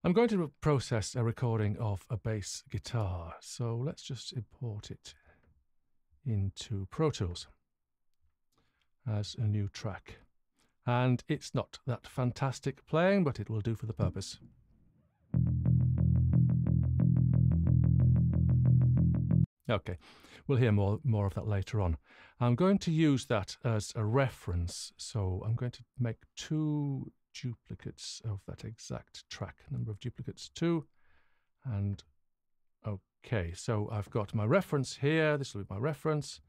I'm going to process a recording of a bass guitar, so let's just import it into Pro Tools as a new track. And it's not that fantastic playing, but it will do for the purpose. Okay, we'll hear more of that later on. I'm going to use that as a reference, so I'm going to make two duplicates of that exact track. Number of duplicates 2, and okay, so I've got my reference here. This will be my reference,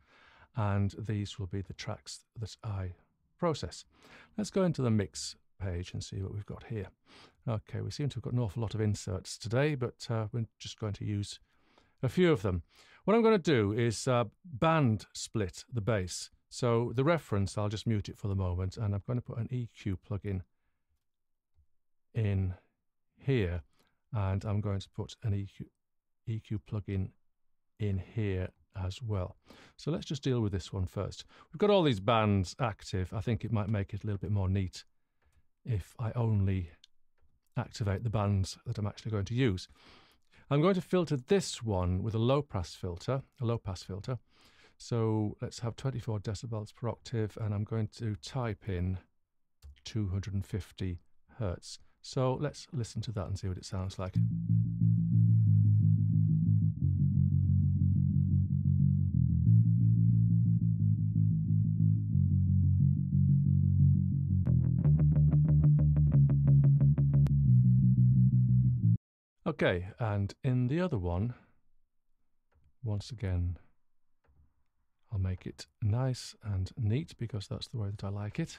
and these will be the tracks that I process. Let's go into the mix page and see what we've got here. Okay, we seem to have got an awful lot of inserts today, but we're just going to use a few of them. What I'm going to do is band split the bass. So the reference, I'll just mute it for the moment, and I'm going to put an EQ plugin in here, and I'm going to put an EQ plugin in here as well. So let's just deal with this one first. We've got all these bands active. I think it might make it a little bit more neat if I only activate the bands that I'm actually going to use. I'm going to filter this one with a low pass filter. So let's have 24 decibels per octave, and I'm going to type in 250 hertz. So let's listen to that and see what it sounds like. Okay, and in the other one, once again, I'll make it nice and neat because that's the way that I like it.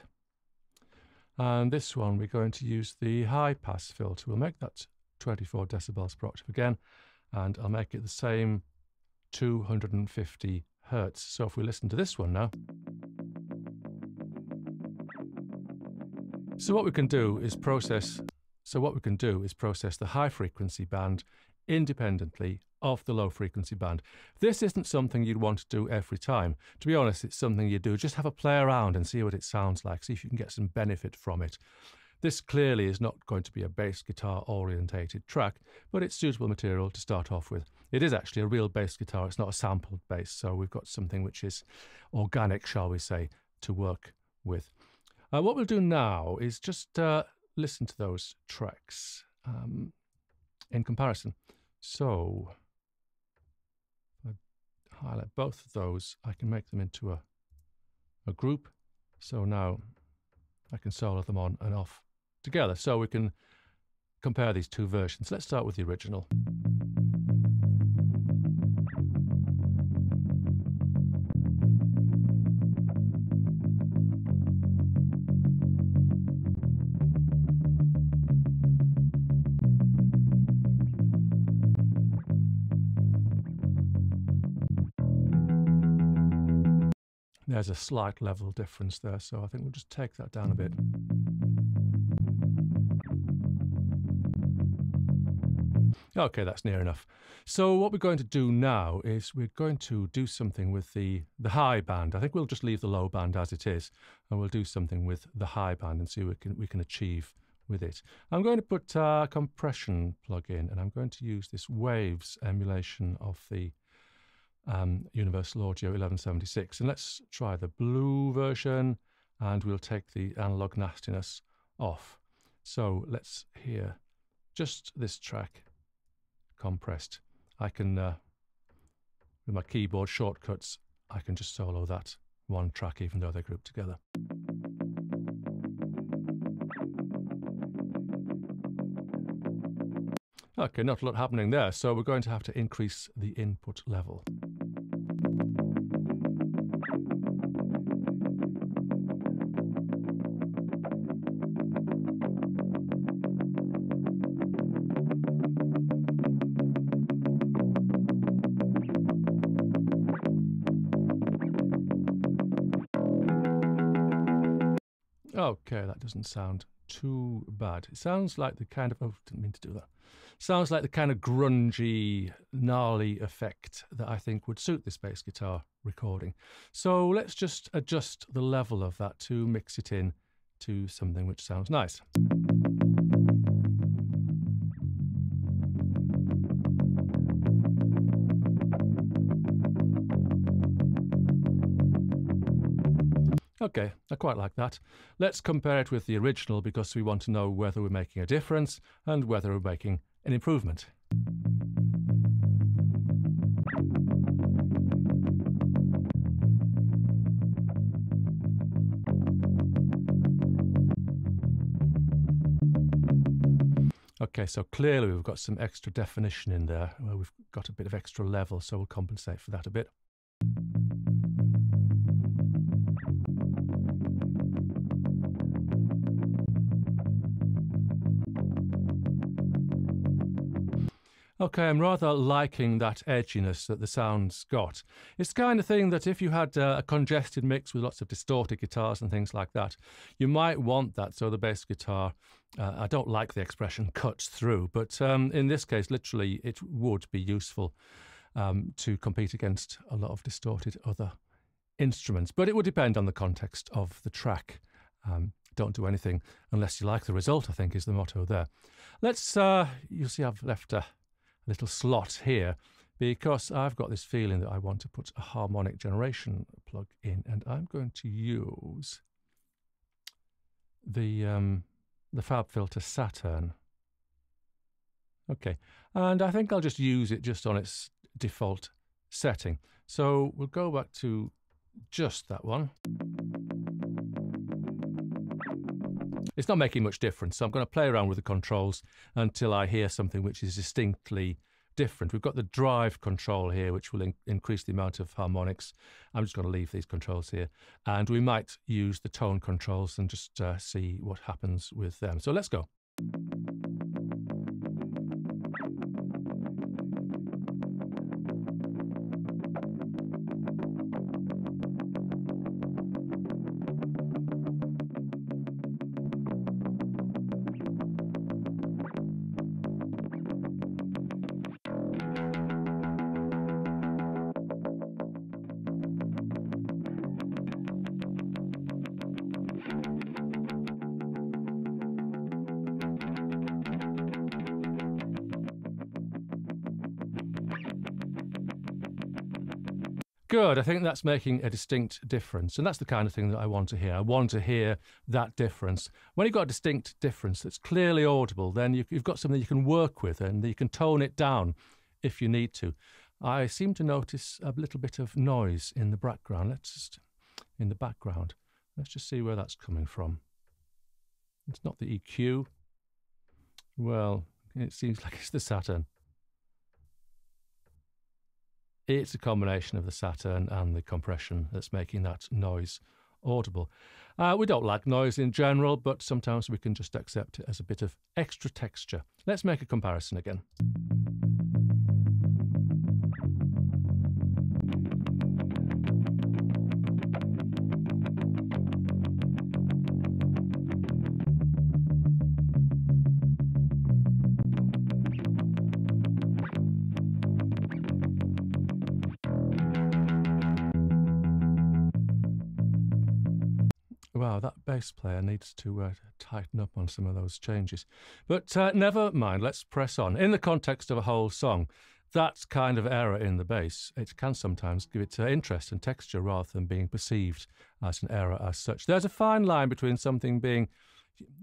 And this one, we're going to use the high pass filter. We'll make that 24 decibels per octave again, and I'll make it the same 250 hertz. So if we listen to this one now. So what we can do is process the high frequency band independently of the low frequency band. This isn't something you'd want to do every time. To be honest, it's something you do. Just have a play around and see what it sounds like. See if you can get some benefit from it. This clearly is not going to be a bass guitar orientated track, but it's suitable material to start off with. It is actually a real bass guitar. It's not a sampled bass, so we've got something which is organic, shall we say, to work with. What we'll do now is just listen to those tracks in comparison. So if I highlight both of those, I can make them into a group. So now I can solo them on and off together. So we can compare these two versions. Let's start with the original. There's a slight level difference there, so I think we'll just take that down a bit. Okay, that's near enough. So what we're going to do now is we're going to do something with the high band. I think we'll just leave the low band as it is, and we'll do something with the high band and see what we can achieve with it. I'm going to put a compression plug in, and I'm going to use this Waves emulation of the Universal Audio 1176, and let's try the blue version, and we'll take the analog nastiness off. So let's hear just this track compressed. I can with my keyboard shortcuts, I can just solo that one track even though they're grouped together. Okay, not a lot happening there, so we're going to have to increase the input level. Okay, that doesn't sound too bad. It sounds like the kind of, oh, didn't mean to do that. Sounds like the kind of grungy, gnarly effect that I think would suit this bass guitar recording. So let's just adjust the level of that to mix it in to something which sounds nice. Okay, I quite like that. Let's compare it with the original because we want to know whether we're making a difference and whether we're making an improvement. Okay, so clearly we've got some extra definition in there. Well, we've got a bit of extra level, so we'll compensate for that a bit. Okay, I'm rather liking that edginess that the sound's got. It's the kind of thing that if you had a congested mix with lots of distorted guitars and things like that, you might want that so the bass guitar, I don't like the expression cuts through, but in this case, literally, it would be useful to compete against a lot of distorted other instruments. But it would depend on the context of the track. Don't do anything unless you like the result, I think is the motto there. Let's, you'll see I've left a little slot here because I've got this feeling that I want to put a harmonic generation plug in, and I'm going to use the FabFilter Saturn. Okay, and I think I'll just use it just on its default setting. So we'll go back to just that one. It's not making much difference, so I'm going to play around with the controls until I hear something which is distinctly different. We've got the drive control here, which will increase the amount of harmonics. I'm just going to leave these controls here, and we might use the tone controls and just see what happens with them. So let's go. Good, I think that's making a distinct difference, and that's the kind of thing that I want to hear. I want to hear that difference. When you've got a distinct difference that's clearly audible, then you've got something you can work with and you can tone it down if you need to. I seem to notice a little bit of noise in the background. Let's just see where that's coming from. It's not the EQ. Well, it seems like it's the Saturn. It's a combination of the Saturn and the compression that's making that noise audible. We don't like noise in general, but sometimes we can just accept it as a bit of extra texture. Let's make a comparison again. Wow, that bass player needs to tighten up on some of those changes. But never mind, let's press on. In the context of a whole song, that kind of error in the bass, it can sometimes give it interest and texture rather than being perceived as an error as such. There's a fine line between something being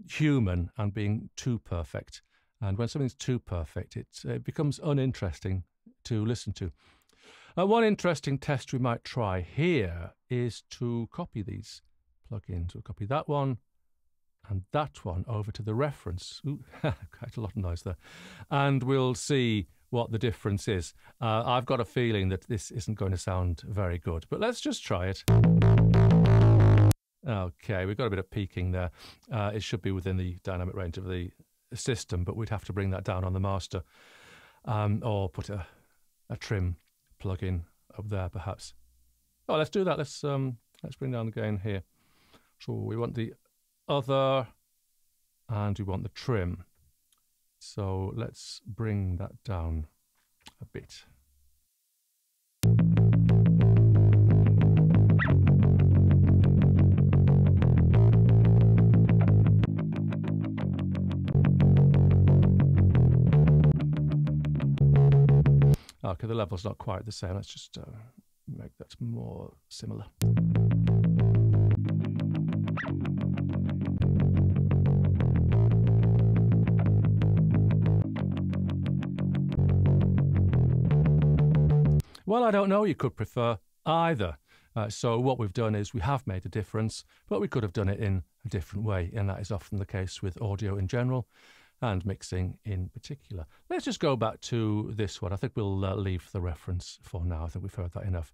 human and being too perfect. And when something's too perfect, it becomes uninteresting to listen to. One interesting test we might try here is to copy these plugins. We'll copy that one and that one over to the reference. Ooh, quite a lot of noise there. And we'll see what the difference is. I've got a feeling that this isn't going to sound very good, but let's just try it. Okay, we've got a bit of peaking there. It should be within the dynamic range of the system, but we'd have to bring that down on the master, or put a trim plugin up there perhaps. Oh, let's do that. Let's bring down the gain here. So we want the other and we want the trim. So let's bring that down a bit. Okay, the level's not quite the same. Let's just make that more similar. Well, I don't know. You could prefer either. So what we've done is we have made a difference, but we could have done it in a different way, and that is often the case with audio in general and mixing in particular. Let's just go back to this one. I think we'll leave the reference for now. I think we've heard that enough.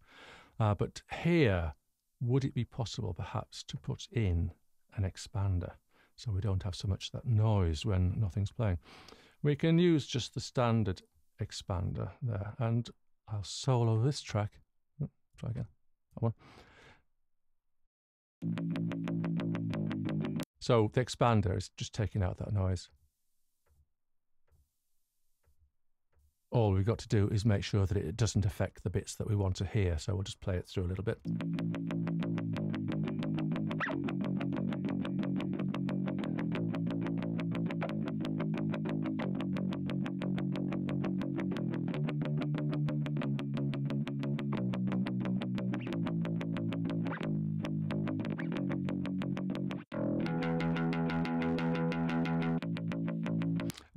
But here, would it be possible perhaps to put in an expander so we don't have so much that noise when nothing's playing? We can use just the standard expander there, and I'll solo this track. Try again. That one. So the expander is just taking out that noise. All we've got to do is make sure that it doesn't affect the bits that we want to hear. So we'll just play it through a little bit.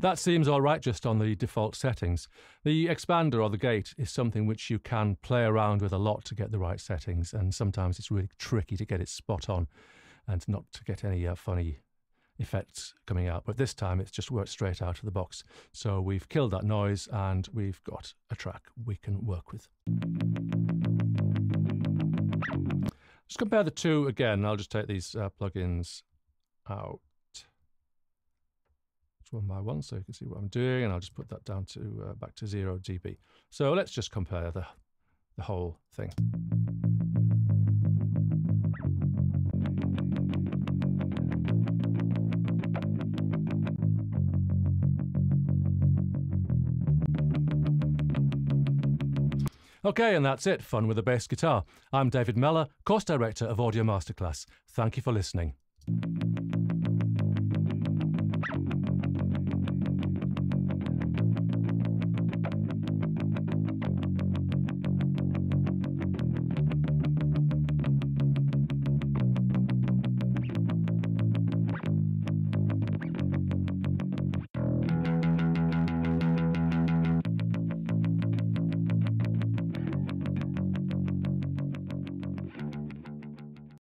That seems all right just on the default settings. The expander or the gate is something which you can play around with a lot to get the right settings, and sometimes it's really tricky to get it spot on and not to get any funny effects coming out. But this time it's just worked straight out of the box. So we've killed that noise and we've got a track we can work with. Let's compare the two again. I'll just take these plugins out one by one so you can see what I'm doing, and I'll just put that down to back to 0 dB. So let's just compare the whole thing. Okay, and that's it. Fun with a bass guitar. I'm David Mellor, course director of Audio Masterclass. Thank you for listening.